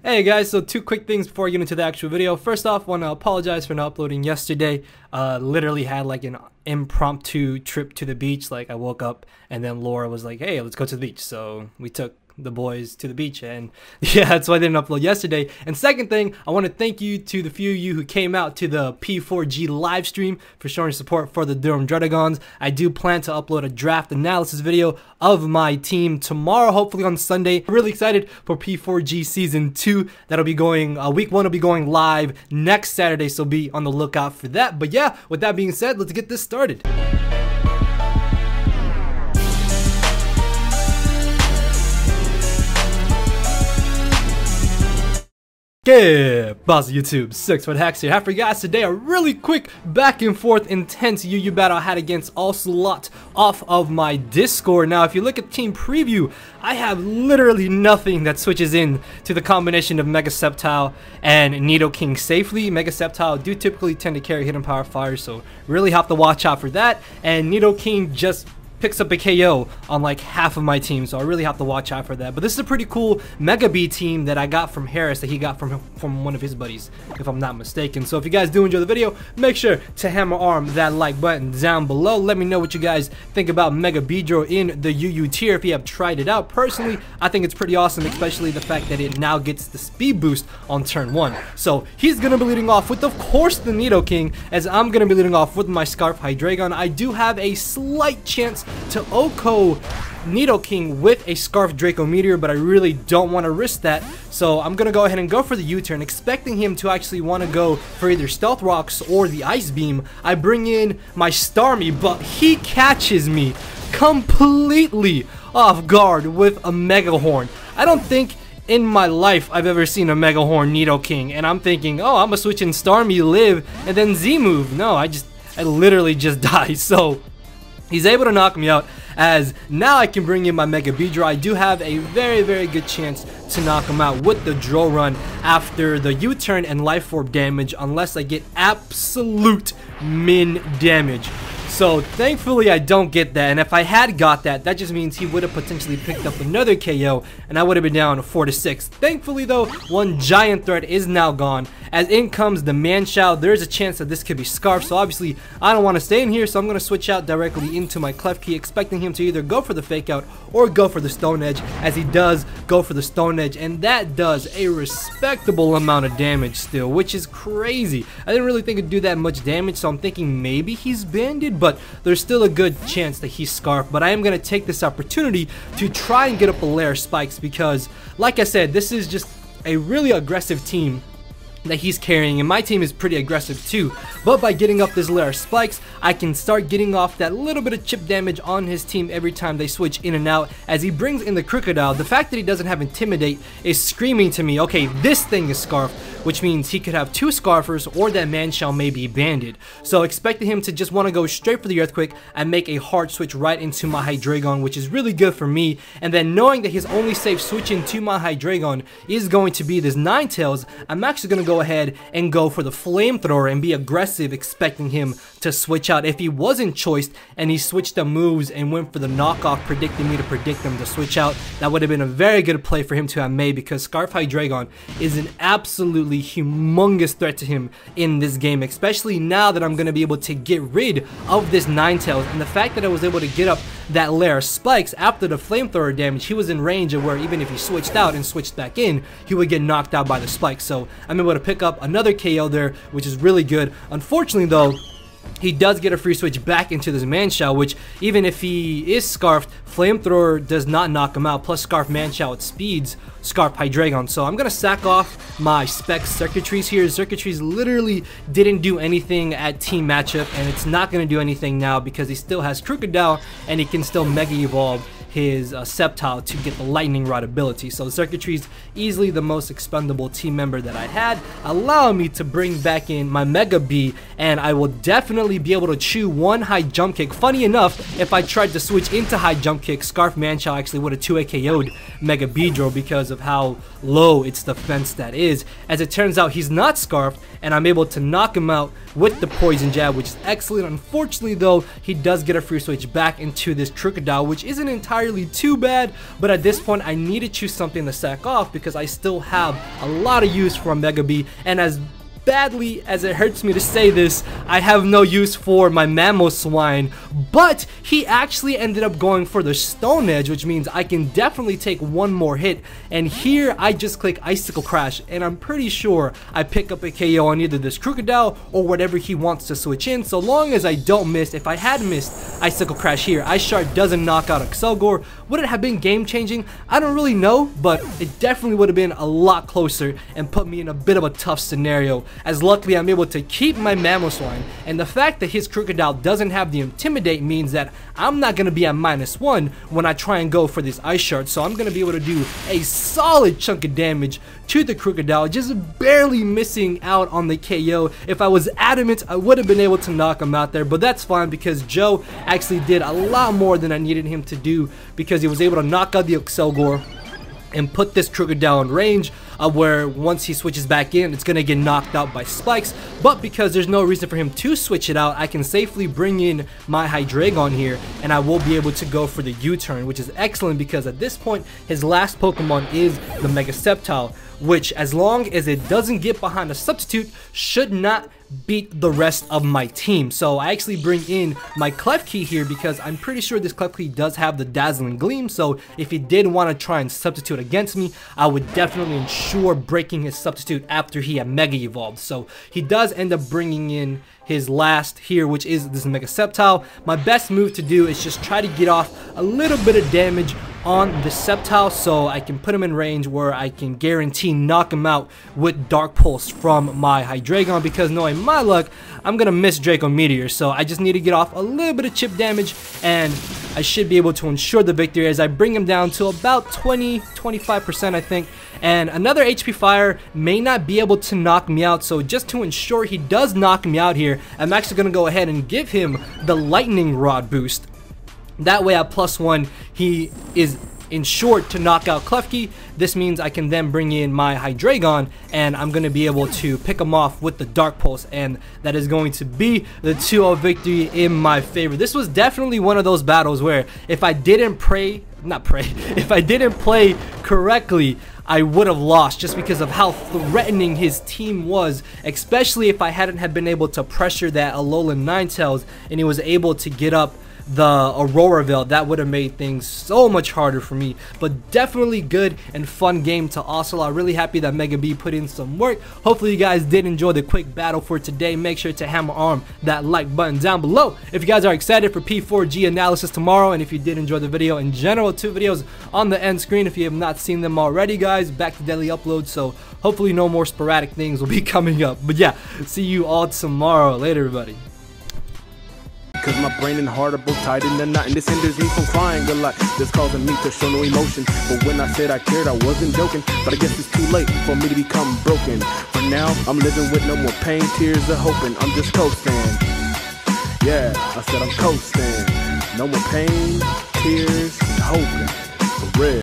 Hey guys, so two quick things before I get into the actual video. First off, want to apologize for not uploading yesterday. Literally had like an impromptu trip to the beach. Like I woke up and then Laura was like, hey, let's go to the beach. So we took the boys to the beach, and yeah, that's why I didn't upload yesterday. And second thing, I want to thank you to the few of you who came out to the P4G live stream for showing support for the Durham Druddigons. I do plan to upload a draft analysis video of my team tomorrow, hopefully on Sunday. I'm really excited for P4G season 2. That'll be going week 1 will be going live next Saturday, so be on the lookout for that. But yeah, with that being said, let's get this started. Yeah, boss of YouTube, 6ftHax here. I have for you guys today a really quick back and forth intense UU battle I had against Ozelot off of my Discord. Now, if you look at team preview, I have literally nothing that switches in to the combination of Mega Sceptile and Nidoking safely. Mega Sceptile do typically tend to carry hidden power fire, so really have to watch out for that. And Nidoking just picks up a KO on like half of my team, so I really have to watch out for that. But this is a pretty cool Mega B team that I got from Harris, that he got from one of his buddies, if I'm not mistaken. So if you guys do enjoy the video, make sure to hammer arm that like button down below. Let me know what you guys think about Mega Beedrill in the UU tier if you have tried it out. Personally, I think it's pretty awesome, especially the fact that it now gets the speed boost on turn 1. So he's gonna be leading off with, of course, the Nidoking, as I'm gonna be leading off with my Scarf Hydreigon. I do have a slight chance to Oko Nidoking with a Scarf Draco Meteor, but I really don't want to risk that, so I'm gonna go ahead and go for the U-turn, expecting him to actually want to go for either Stealth Rocks or the Ice Beam. I bring in my Starmie, but he catches me completely off guard with a Mega Horn. I don't think in my life I've ever seen a Mega Horn Nidoking, and I'm thinking, oh, I'm gonna switch in Starmie, live, and then Z move. No, I literally just die. So he's able to knock me out, as now I can bring in my Mega Beedrill. I do have a very good chance to knock him out with the Drill Run after the U-turn and Life Orb damage, unless I get absolute min damage. So thankfully I don't get that, and if I had got that, that just means he would have potentially picked up another KO and I would have been down 4-6. Thankfully though, one giant threat is now gone. As in comes the Manchow, there's a chance that this could be Scarf, so obviously I don't want to stay in here, so I'm going to switch out directly into my Klefki, expecting him to either go for the Fake Out or go for the Stone Edge, as he does go for the Stone Edge, and that does a respectable amount of damage still, which is crazy. I didn't really think it'd do that much damage, so I'm thinking maybe he's banded, but there's still a good chance that he's Scarf. But I am going to take this opportunity to try and get up a layer of spikes, because like I said, this is just a really aggressive team that he's carrying, and my team is pretty aggressive too. But by getting up this layer of spikes, I can start getting off that little bit of chip damage on his team every time they switch in and out. As he brings in the Crocodile, the fact that he doesn't have Intimidate is screaming to me, okay, this thing is Scarf, which means he could have 2 Scarfers, or that Manchow may be banded. So expecting him to just want to go straight for the Earthquake and make a hard switch right into my Hydreigon, which is really good for me. And then knowing that his only safe switch into my Hydreigon is going to be this Ninetales, I'm actually going to go ahead and go for the Flamethrower and be aggressive, expecting him to switch out. If he wasn't choiced and he switched the moves and went for the knockoff, predicting me to predict him to switch out, that would have been a very good play for him to have made, because Scarf Hydreigon is an absolutely humongous threat to him in this game, especially now that I'm going to be able to get rid of this Ninetales. And the fact that I was able to get up that layer of spikes after the Flamethrower damage, he was in range of where even if he switched out and switched back in, he would get knocked out by the spikes. So I'm able to pick up another KO there, which is really good. Unfortunately though, he does get a free switch back into this Manchow, which even if he is Scarfed, Flamethrower does not knock him out, plus Scarf Manchow it speeds Scarf Hydreigon. So I'm going to sack off my Spec Circuitries here. Circuitries literally didn't do anything at team matchup, and it's not going to do anything now because he still has Crocodile and he can still Mega Evolve his Sceptile to get the Lightning Rod ability. So Circuitry's easily the most expendable team member that I had, allowing me to bring back in my Mega B, and I will definitely be able to chew one high jump kick. Funny enough, if I tried to switch into high jump kick, Scarf Manchow actually would have 2 KO'd Mega Beedrill because of how low its defense that is. As it turns out, he's not Scarfed, and I'm able to knock him out with the Poison Jab, which is excellent. Unfortunately though, he does get a free switch back into this Crocodile, which isn't entirely entirely too bad, but at this point I need to choose something to sack off because I still have a lot of use for a Mega Bee, and as badly as it hurts me to say this, I have no use for my Mamoswine, but he actually ended up going for the Stone Edge, which means I can definitely take one more hit, and here I just click Icicle Crash, and I'm pretty sure I pick up a KO on either this Crocodile or whatever he wants to switch in, so long as I don't miss. If I had missed Icicle Crash here, Ice Shard doesn't knock out Excelgor. Would it have been game changing? I don't really know, but it definitely would have been a lot closer and put me in a bit of a tough scenario, as luckily I'm able to keep my Mamoswine, and the fact that his Crocodile doesn't have the Intimidate means that I'm not going to be at -1 when I try and go for this Ice Shard, so I'm going to be able to do a solid chunk of damage to the Crocodile, just barely missing out on the KO. If I was adamant, I would have been able to knock him out there, but that's fine because Joe actually did a lot more than I needed him to do, because he was able to knock out the Excelgor and put this Crocodile in range where once he switches back in, it's going to get knocked out by spikes. But because there's no reason for him to switch it out, I can safely bring in my Hydreigon here, and I will be able to go for the U-turn, which is excellent because at this point, his last Pokemon is the Mega Sceptile, which, as long as it doesn't get behind a substitute, should not beat the rest of my team. So I actually bring in my Klefki here because I'm pretty sure this Klefki does have the Dazzling Gleam, so if he did want to try and substitute against me, I would definitely ensure breaking his substitute after he had Mega Evolved. So he does end up bringing in his last here, which is this Mega Sceptile. My best move to do is just try to get off a little bit of damage on the Sceptile so I can put him in range where I can guarantee knock him out with Dark Pulse from my Hydreigon, because knowing my luck, I'm gonna miss Draco Meteor, so I just need to get off a little bit of chip damage and I should be able to ensure the victory as I bring him down to about 20-25% I think. And another HP Fire may not be able to knock me out, so just to ensure he does knock me out here, I'm actually going to go ahead and give him the Lightning Rod boost. That way at +1 he is ensured to knock out Klefki. This means I can then bring in my Hydreigon and I'm going to be able to pick him off with the Dark Pulse, and that is going to be the 2-0 victory in my favor. This was definitely one of those battles where if I didn't if I didn't play correctly, I would have lost just because of how threatening his team was, especially if I hadn't been able to pressure that Alolan Ninetales and he was able to get up the Aurora Veil. That would have made things so much harder for me. But definitely good and fun game to Ocelot. Really happy that Mega Bee put in some work. Hopefully you guys did enjoy the quick battle for today. Make sure to hammer on that like button down below if you guys are excited for P4G analysis tomorrow, and if you did enjoy the video in general. 2 videos on the end screen if you have not seen them already, guys. Back to daily uploads, so hopefully no more sporadic things will be coming up. But yeah, see you all tomorrow. Later, everybody. Cause my brain and heart are both tied in a knot, and this hinders me from crying a lot. This causing me to show no emotion, but when I said I cared, I wasn't joking. But I guess it's too late for me to become broken. For now, I'm living with no more pain, tears of hoping. I'm just coasting. Yeah, I said I'm coasting. No more pain, tears, and hoping. For real.